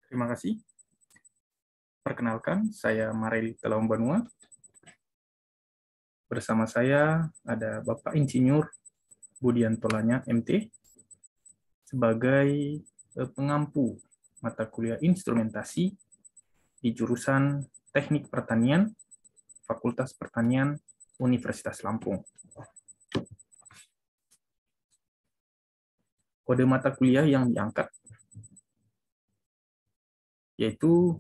Terima kasih. Perkenalkan, saya Mareli Telombanua. Bersama saya ada Bapak Insinyur Budianto Lanya, MT, sebagai pengampu mata kuliah instrumentasi di jurusan Teknik Pertanian, Fakultas Pertanian, Universitas Lampung. Kode mata kuliah yang diangkat yaitu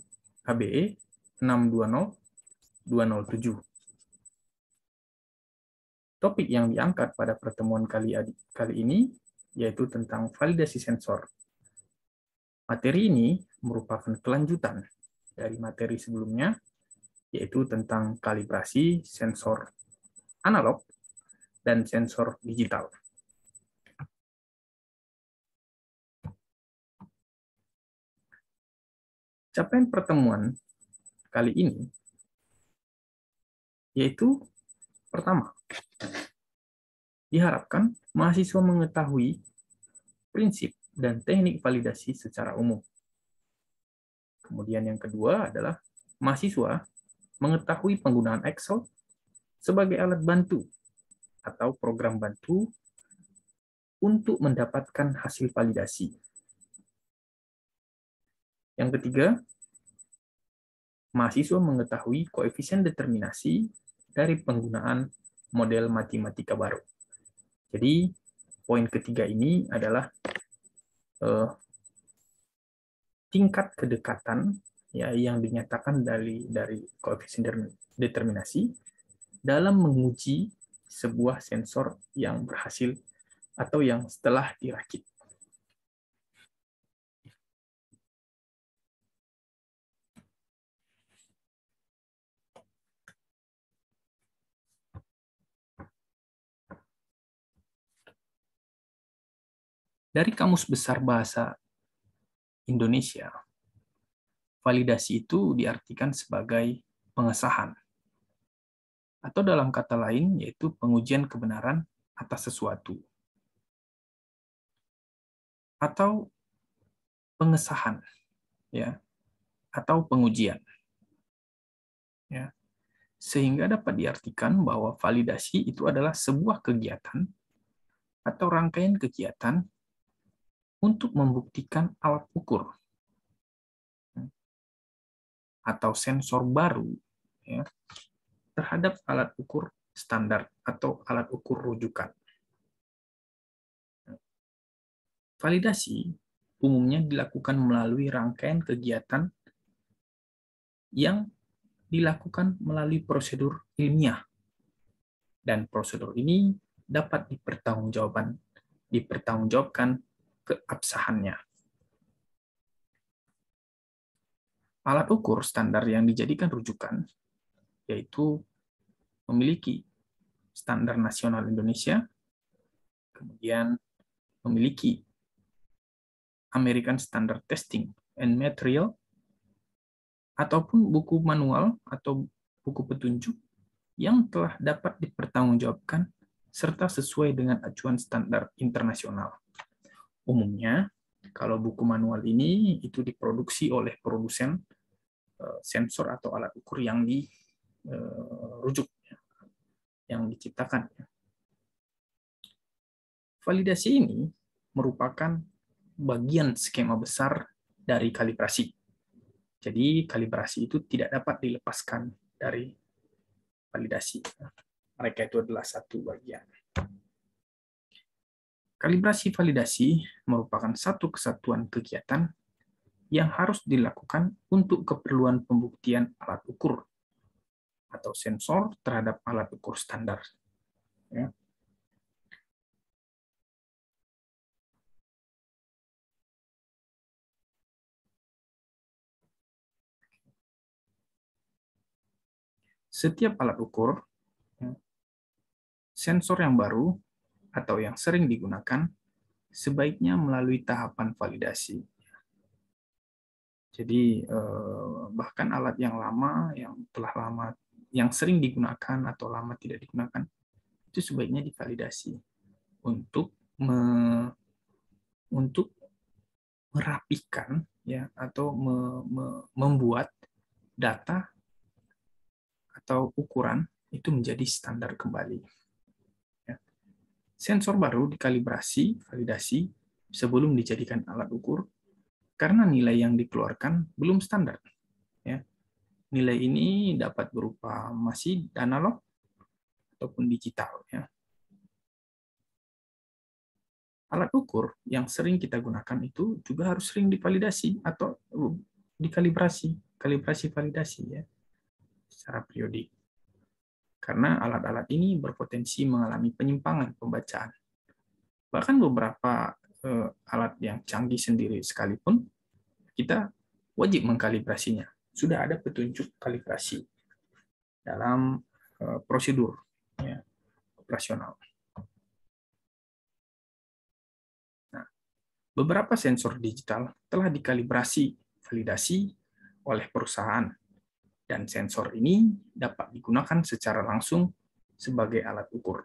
HBE 620207. Topik yang diangkat pada pertemuan kali ini yaitu tentang validasi sensor. Materi ini merupakan kelanjutan dari materi sebelumnya, yaitu tentang kalibrasi sensor analog dan sensor digital. Capaian pertemuan kali ini yaitu pertama, diharapkan mahasiswa mengetahui prinsip dan teknik validasi secara umum. Kemudian yang kedua adalah mahasiswa mengetahui penggunaan Excel sebagai alat bantu atau program bantu untuk mendapatkan hasil validasi. Yang ketiga, mahasiswa mengetahui koefisien determinasi dari penggunaan model matematika baru. Jadi, poin ketiga ini adalah tingkat kedekatan ya yang dinyatakan dari koefisien determinasi dalam menguji sebuah sensor yang berhasil atau yang setelah dirakit. Dari Kamus Besar Bahasa Indonesia, validasi itu diartikan sebagai pengesahan, atau dalam kata lain yaitu pengujian kebenaran atas sesuatu, atau pengesahan, ya, atau pengujian, ya, sehingga dapat diartikan bahwa validasi itu adalah sebuah kegiatan atau rangkaian kegiatan untuk membuktikan alat ukur atau sensor baru, ya, terhadap alat ukur standar atau alat ukur rujukan. Validasi umumnya dilakukan melalui rangkaian kegiatan yang dilakukan melalui prosedur ilmiah, dan prosedur ini dapat dipertanggungjawabkan keabsahannya. Alat ukur standar yang dijadikan rujukan yaitu memiliki standar nasional Indonesia, kemudian memiliki American Standard Testing and Material, ataupun buku manual atau buku petunjuk yang telah dapat dipertanggungjawabkan serta sesuai dengan acuan standar internasional. Umumnya, kalau buku manual ini itu diproduksi oleh produsen sensor atau alat ukur yang dirujuk, yang diciptakan. Validasi ini merupakan bagian skema besar dari kalibrasi. Jadi kalibrasi itu tidak dapat dilepaskan dari validasi. Mereka itu adalah satu bagian. Kalibrasi validasi merupakan satu kesatuan kegiatan yang harus dilakukan untuk keperluan pembuktian alat ukur atau sensor terhadap alat ukur standar. Ya. Setiap alat ukur, sensor yang baru atau yang sering digunakan, sebaiknya melalui tahapan validasi. Jadi bahkan alat yang lama, yang sering digunakan atau lama tidak digunakan, itu sebaiknya divalidasi untuk merapikan ya atau membuat data atau ukuran itu menjadi standar kembali. Ya. Sensor baru dikalibrasi, validasi sebelum dijadikan alat ukur karena nilai yang dikeluarkan belum standar. Ya. Nilai ini dapat berupa masih analog ataupun digital. Ya. Alat ukur yang sering kita gunakan itu juga harus sering divalidasi atau kalibrasi validasi ya secara periodik. Karena alat-alat ini berpotensi mengalami penyimpangan pembacaan. Bahkan beberapa alat yang canggih sendiri sekalipun kita wajib mengkalibrasinya. Sudah ada petunjuk kalibrasi dalam prosedur ya, operasional. Nah, beberapa sensor digital telah dikalibrasi validasi oleh perusahaan, dan sensor ini dapat digunakan secara langsung sebagai alat ukur.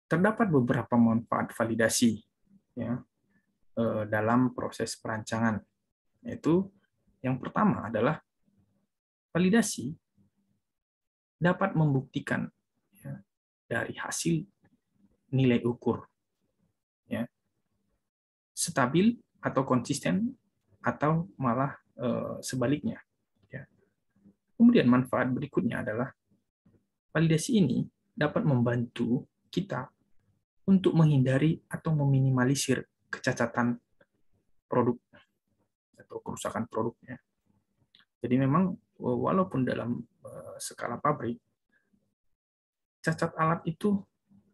Terdapat beberapa manfaat validasi ya, dalam proses perancangan, yaitu yang pertama adalah validasi dapat membuktikan ya, dari hasil nilai ukur ya, stabil atau konsisten atau malah sebaliknya. Ya. Kemudian manfaat berikutnya adalah validasi ini dapat membantu kita untuk menghindari atau meminimalisir kecacatan produk atau kerusakan produknya. Jadi memang walaupun dalam skala pabrik, cacat alat itu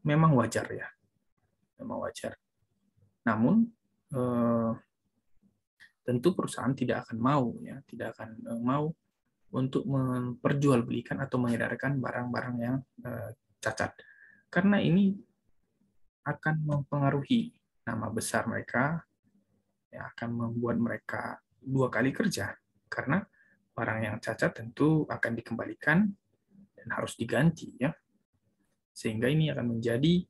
memang wajar ya, memang wajar. Namun tentu perusahaan tidak akan mau ya, tidak akan mau untuk memperjualbelikan atau mengedarkan barang-barang yang cacat, karena ini akan mempengaruhi nama besar mereka, ya, akan membuat mereka dua kali kerja, karena barang yang cacat tentu akan dikembalikan dan harus diganti ya, sehingga ini akan menjadi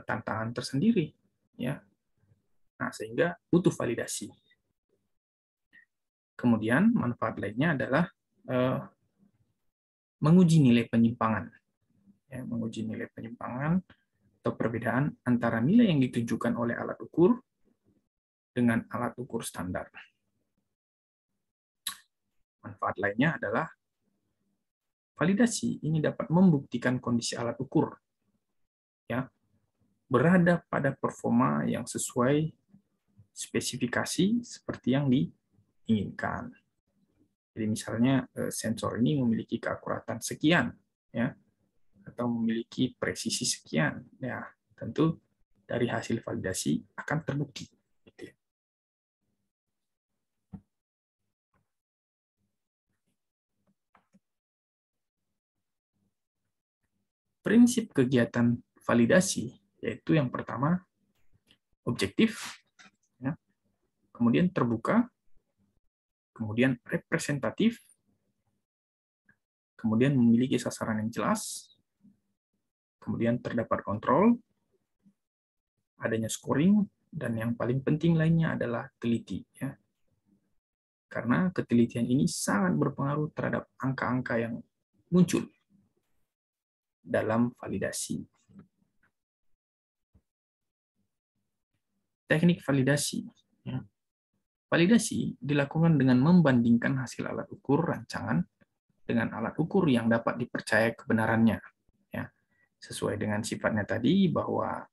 tantangan tersendiri ya. Nah, sehingga butuh validasi. Kemudian manfaat lainnya adalah menguji nilai penyimpangan ya, menguji nilai penyimpangan atau perbedaan antara nilai yang ditunjukkan oleh alat ukur dengan alat ukur standar. Manfaat lainnya adalah validasi ini dapat membuktikan kondisi alat ukur ya berada pada performa yang sesuai spesifikasi seperti yang diinginkan. Jadi misalnya sensor ini memiliki keakuratan sekian ya atau memiliki presisi sekian, ya tentu dari hasil validasi akan terbukti. Prinsip kegiatan validasi yaitu yang pertama objektif, ya, kemudian terbuka, kemudian representatif, kemudian memiliki sasaran yang jelas, kemudian terdapat kontrol, adanya scoring, dan yang paling penting lainnya adalah teliti. Ya. Karena ketelitian ini sangat berpengaruh terhadap angka-angka yang muncul dalam validasi. Teknik validasi. Ya. Validasi dilakukan dengan membandingkan hasil alat ukur rancangan dengan alat ukur yang dapat dipercaya kebenarannya. Ya. Sesuai dengan sifatnya tadi bahwa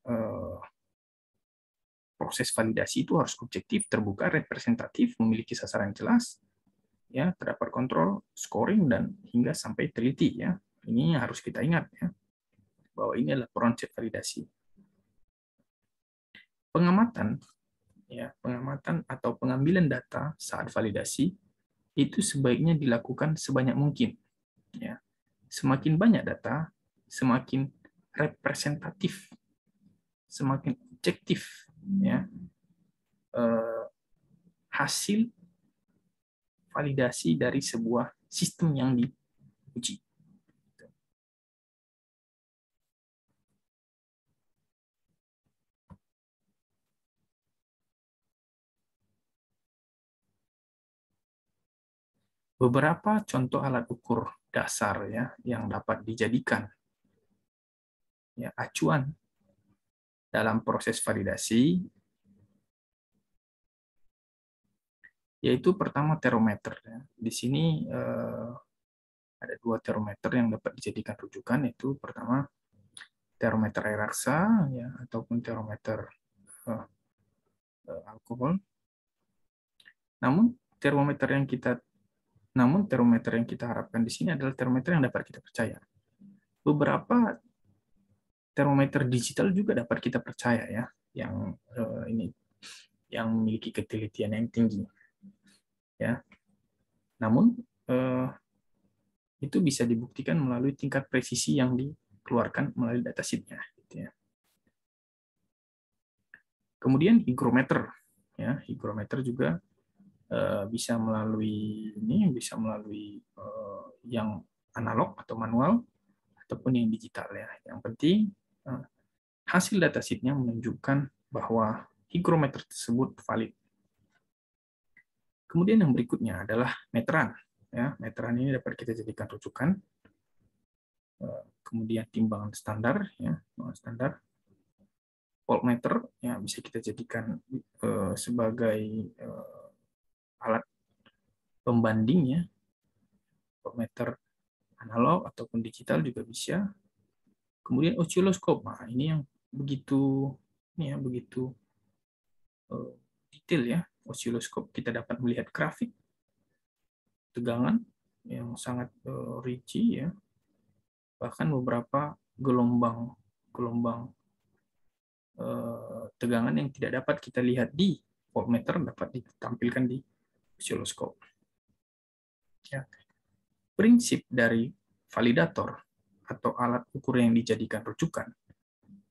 proses validasi itu harus objektif, terbuka, representatif, memiliki sasaran jelas, ya, terdapat kontrol, scoring, dan hingga sampai teliti. Ya. Ini harus kita ingat ya, bahwa ini adalah konsep validasi. Pengamatan, ya, pengamatan atau pengambilan data saat validasi itu sebaiknya dilakukan sebanyak mungkin. Ya. Semakin banyak data, semakin representatif, semakin objektif ya hasil validasi dari sebuah sistem yang diuji. beberapa contoh alat ukur dasar ya yang dapat dijadikan ya acuan dalam proses validasi, yaitu pertama termometer. Di sini ada dua termometer yang dapat dijadikan rujukan, yaitu pertama termometer air raksa ya ataupun termometer alkohol. Namun termometer yang kita harapkan di sini adalah termometer yang dapat kita percaya. Beberapa termometer digital juga dapat kita percaya ya, yang yang memiliki ketelitian yang tinggi. Ya. Namun itu bisa dibuktikan melalui tingkat presisi yang dikeluarkan melalui datasheet-nya. Gitu ya. Kemudian hygrometer, ya hygrometer juga bisa melalui yang analog atau manual ataupun yang digital ya. Yang penting hasil datasheet-nya menunjukkan bahwa hygrometer tersebut valid. Kemudian yang berikutnya adalah meteran. Ya, meteran ini dapat kita jadikan rujukan. Kemudian timbangan standar, ya, standar. Voltmeter ya bisa kita jadikan sebagai alat pembanding ya. Voltmeter analog ataupun digital juga bisa. Kemudian osiloskop, nah ini yang begitu detail ya. Osiloskop kita dapat melihat grafik tegangan yang sangat rinci ya. Bahkan beberapa gelombang tegangan yang tidak dapat kita lihat di voltmeter dapat ditampilkan di osiloskop. Ya. Prinsip dari validator atau alat ukur yang dijadikan rujukan,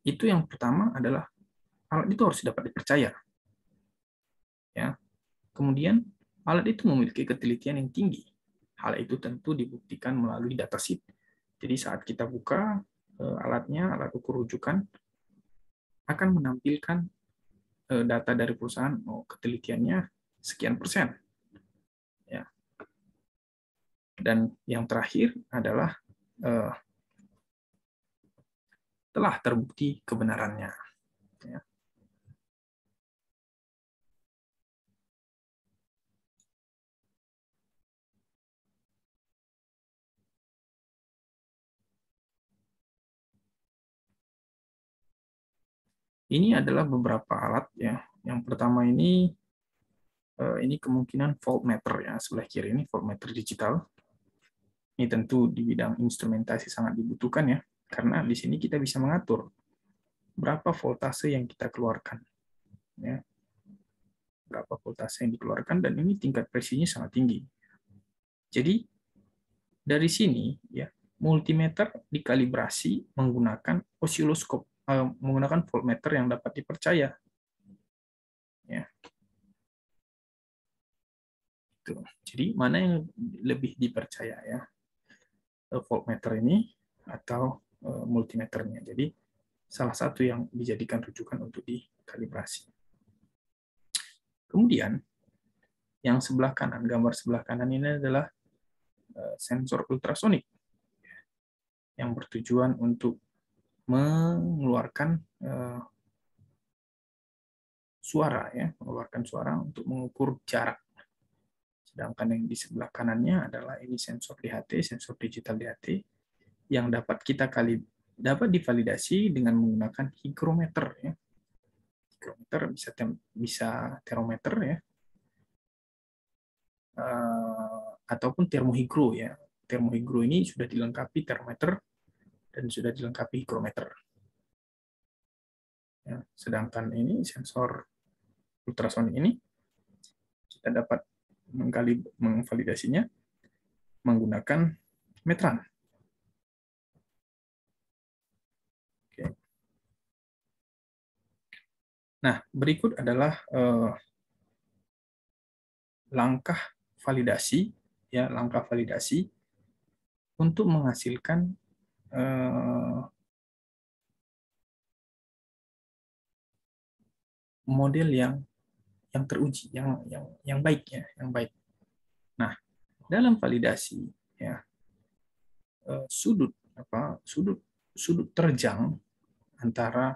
itu yang pertama adalah alat itu harus dapat dipercaya. Ya. Kemudian alat itu memiliki ketelitian yang tinggi. Hal itu tentu dibuktikan melalui datasheet. Jadi saat kita buka alatnya, alat ukur rujukan, akan menampilkan data dari perusahaan, ketelitiannya sekian persen. Ya. Dan yang terakhir adalah telah terbukti kebenarannya. Ya. Ini adalah beberapa alat ya. Yang pertama ini kemungkinan voltmeter ya, sebelah kiri ini voltmeter digital. Ini tentu di bidang instrumentasi sangat dibutuhkan ya, karena di sini kita bisa mengatur berapa voltase yang kita keluarkan. Ya. Berapa voltase yang dikeluarkan, dan ini tingkat presisinya sangat tinggi. Jadi dari sini ya multimeter dikalibrasi menggunakan osiloskop, menggunakan voltmeter yang dapat dipercaya. Ya. Jadi mana yang lebih dipercaya ya, voltmeter ini atau multimeternya. Jadi salah satu yang dijadikan rujukan untuk dikalibrasi. Kemudian yang sebelah kanan, gambar sebelah kanan ini adalah sensor ultrasonik yang bertujuan untuk mengeluarkan suara ya, mengeluarkan suara untuk mengukur jarak. Sedangkan yang di sebelah kanannya adalah ini sensor DHT, sensor digital DHT yang dapat divalidasi dengan menggunakan hygrometer ya. Hygrometer bisa termometer ya. Ataupun termohigro ya. Termohigro ini sudah dilengkapi termometer dan sudah dilengkapi hygrometer. Ya, sedangkan ini sensor ultrasonik ini kita dapat memvalidasinya menggunakan meteran. Oke. Nah, berikut adalah langkah validasi untuk menghasilkan model yang teruji, yang baik ya, yang baik. Nah, dalam validasi, ya, sudut terjang antara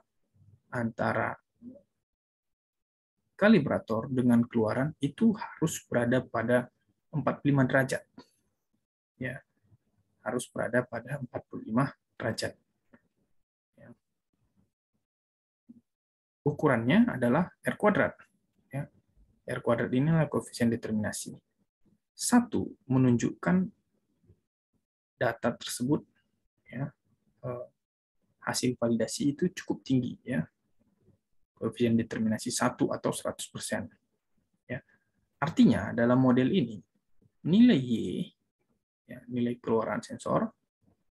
kalibrator dengan keluaran itu harus berada pada 45 derajat. Ya, harus berada pada 45 derajat. Ya. Ukurannya adalah R kuadrat. Ya. R kuadrat ini adalah koefisien determinasi. 1 menunjukkan data tersebut, ya, hasil validasi itu cukup tinggi, ya. Koefisien determinasi 1 atau 100%. Ya. Artinya dalam model ini nilai Y, ya, nilai keluaran sensor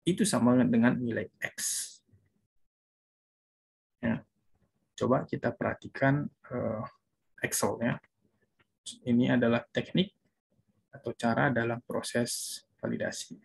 itu sama dengan nilai X. Ya. Coba kita perhatikan Excel, ya. Ini adalah teknik atau cara dalam proses validasi.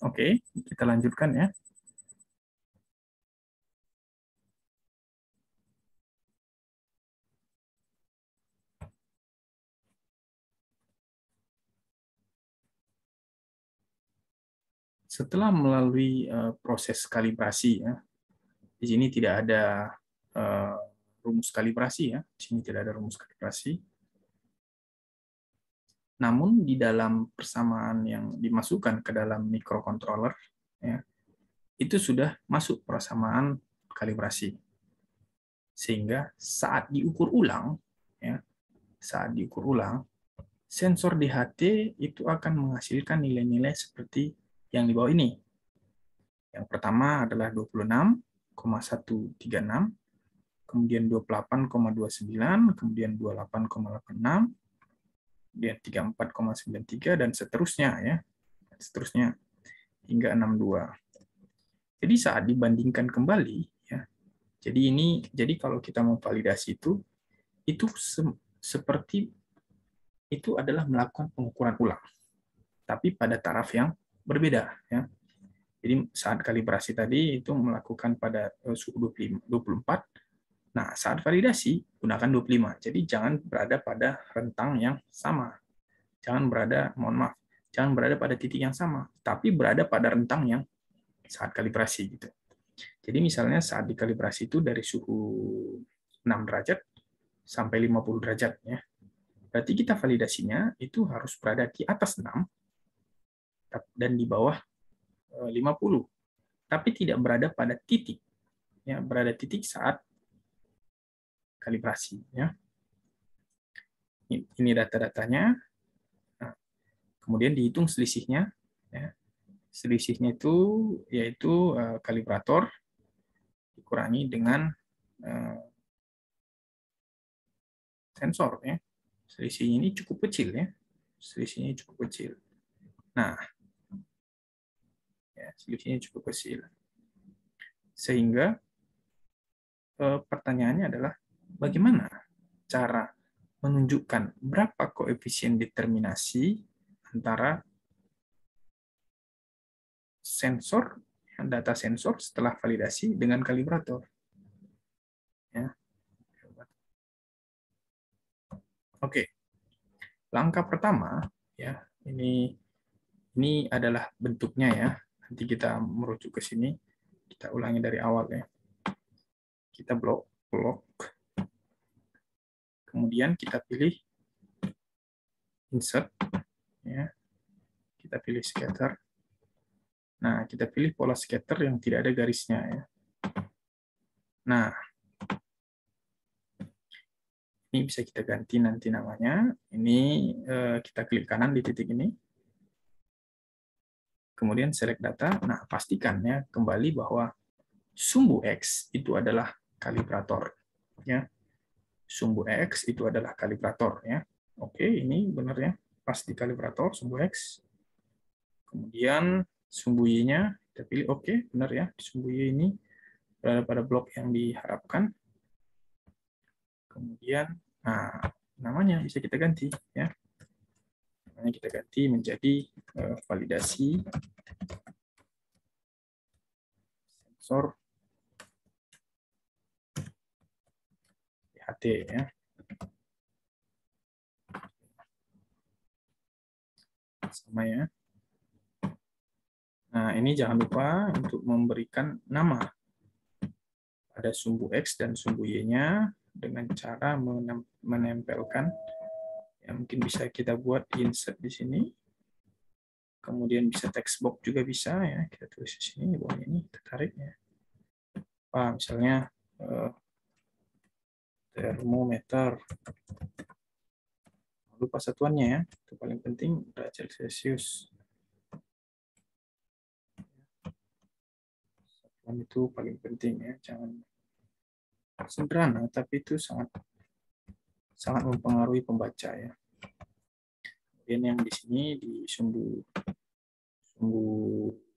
Oke, kita lanjutkan, ya. Setelah melalui proses kalibrasi, ya, di sini tidak ada rumus kalibrasi, ya. Di sini tidak ada rumus kalibrasi. Namun di dalam persamaan yang dimasukkan ke dalam microcontroller, ya, itu sudah masuk persamaan kalibrasi. Sehingga saat diukur ulang, ya, sensor DHT itu akan menghasilkan nilai-nilai seperti yang di bawah ini. Yang pertama adalah 26,136, kemudian 28,29, kemudian 28,86, kemudian 34,93, dan seterusnya, ya. Seterusnya hingga 62. Jadi saat dibandingkan kembali, ya. Jadi kalau kita mau validasi itu seperti itu adalah melakukan pengukuran ulang, tapi pada taraf yang berbeda, ya. Jadi saat kalibrasi tadi itu melakukan pada suhu 24. Nah, saat validasi gunakan 25. Jadi jangan berada pada rentang yang sama. Jangan berada pada titik yang sama, tapi berada pada rentang yang saat kalibrasi, gitu. Jadi misalnya saat dikalibrasi itu dari suhu 6 derajat sampai 50 derajat, ya. Berarti kita validasinya itu harus berada di atas 6 dan di bawah 50, tapi tidak berada pada titik, ya, berada titik saat kalibrasi, ya. Ini data-datanya. Nah, kemudian dihitung selisihnya, ya. Selisihnya itu yaitu kalibrator dikurangi dengan sensor, ya. Selisihnya ini cukup kecil, ya. Selisihnya cukup kecil. Nah, ya, selisihnya cukup kecil. Sehingga pertanyaannya adalah bagaimana cara menunjukkan berapa koefisien determinasi antara sensor, data sensor setelah validasi dengan kalibrator. Ya. Oke, langkah pertama, ya, ini adalah bentuknya, ya. Nanti kita merujuk ke sini, kita ulangi dari awal, ya. kita blok. Kemudian kita pilih insert, ya. Kita pilih scatter. Nah, kita pilih pola scatter yang tidak ada garisnya, ya. Nah, ini bisa kita ganti nanti namanya. Ini kita klik kanan di titik ini. Kemudian select data. Nah, pastikan ya kembali bahwa sumbu X itu adalah kalibrator, ya. Sumbu X itu adalah kalibrator, ya. Oke, ini benar ya, pas di kalibrator sumbu X. Kemudian sumbu Y-nya kita pilih oke, benar ya. Sumbu Y ini berada pada blok yang diharapkan. Kemudian namanya bisa kita ganti, ya. Namanya kita ganti menjadi validasi sensor DHT, ya. Sama ya. Nah, ini jangan lupa untuk memberikan nama pada sumbu X dan sumbu Y-nya dengan cara menempelkan, ya, mungkin bisa kita buat insert di sini. Kemudian bisa text box juga bisa, ya. Kita tulis di sini, bawah ini kita tarik, ya. Misalnya termometer. Lupa satuannya, ya. Itu paling penting derajat Celcius. Satuan itu paling penting, ya. Jangan sederhana, tapi itu sangat mempengaruhi pembaca, ya. Kemudian yang di sini di sumbu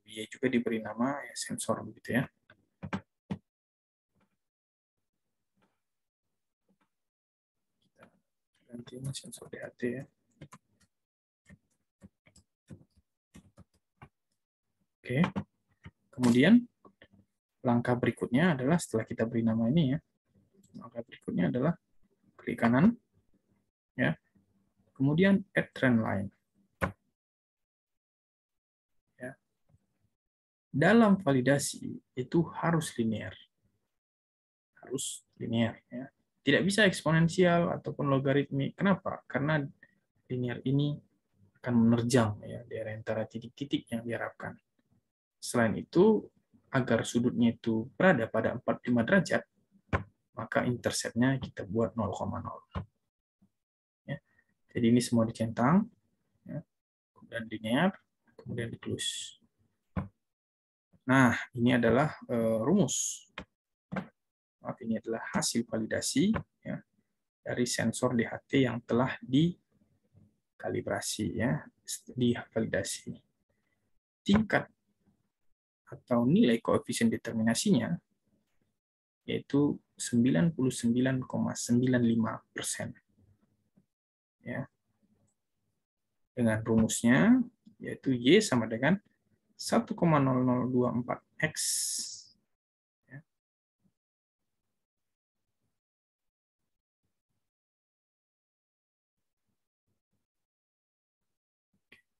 Y juga diberi nama, ya, sensor begitu, ya. Kita ganti ini sensor DHT, ya. Oke. Kemudian langkah berikutnya adalah setelah kita beri nama ini, ya. Langkah berikutnya adalah klik kanan, ya. Kemudian add trend line. Ya. Dalam validasi itu harus linear. Harus linear, ya. Tidak bisa eksponensial ataupun logaritmik. Kenapa? Karena linear ini akan menerjang, ya, di antara titik-titik yang diharapkan. Selain itu, agar sudutnya itu berada pada 45 derajat, maka interceptnya kita buat 0,0. Ya. Jadi ini semua dicentang, ya. Kemudian linear, kemudian di close. Nah, ini adalah rumus. Ini adalah hasil validasi, ya, dari sensor DHT yang telah dikalibrasi, ya, divalidasi. Tingkat atau nilai koefisien determinasinya yaitu 99,95%. Ya. Dengan rumusnya yaitu Y sama dengan 1,0024X. Ya.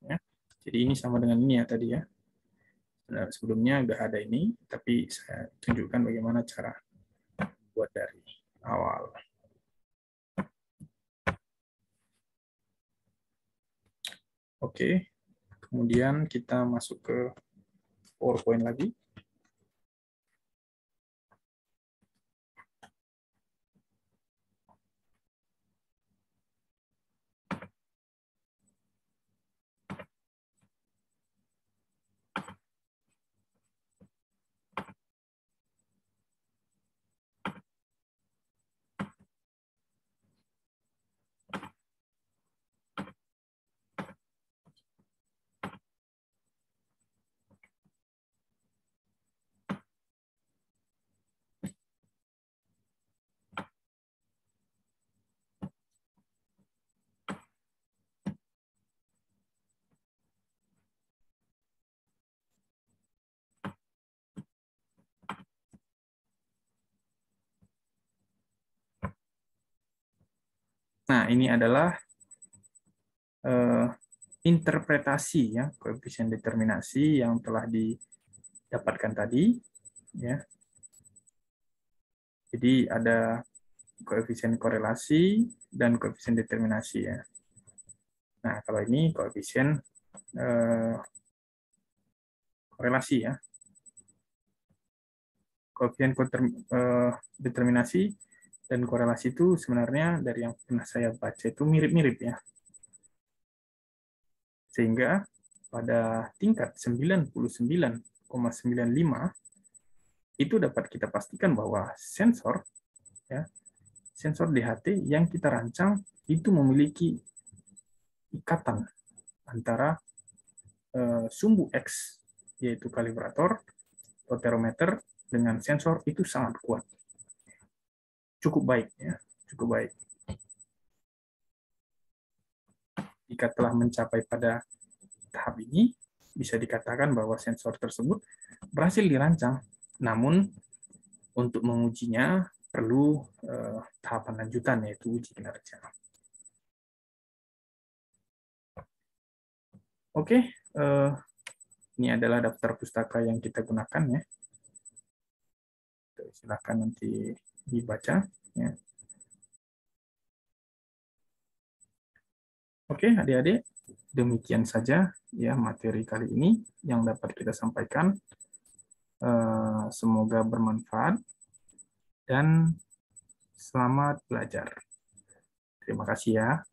Ya. Jadi ini sama dengan ini, ya, tadi, ya. Nah, sebelumnya nggak ada ini, tapi saya tunjukkan bagaimana cara buat dari awal. Oke, kemudian kita masuk ke PowerPoint lagi. Nah, ini adalah interpretasi, ya, koefisien determinasi yang telah didapatkan tadi, ya. Jadi ada koefisien korelasi dan koefisien determinasi ya. Nah, kalau ini koefisien korelasi ya. Koefisien determinasi dan korelasi itu sebenarnya dari yang pernah saya baca itu mirip-mirip ya. Sehingga pada tingkat 99,95 itu dapat kita pastikan bahwa sensor ya, sensor DHT yang kita rancang itu memiliki ikatan antara sumbu X yaitu kalibrator, potentiometer dengan sensor itu sangat kuat. Cukup baik ya, cukup baik. Jika telah mencapai pada tahap ini, bisa dikatakan bahwa sensor tersebut berhasil dirancang. Namun untuk mengujinya perlu tahapan lanjutan yaitu uji kinerja. Oke, ini adalah daftar pustaka yang kita gunakan ya. Silakan nanti dibaca ya. Oke, adik-adik, demikian saja ya materi kali ini yang dapat kita sampaikan. Semoga bermanfaat dan selamat belajar. Terima kasih ya.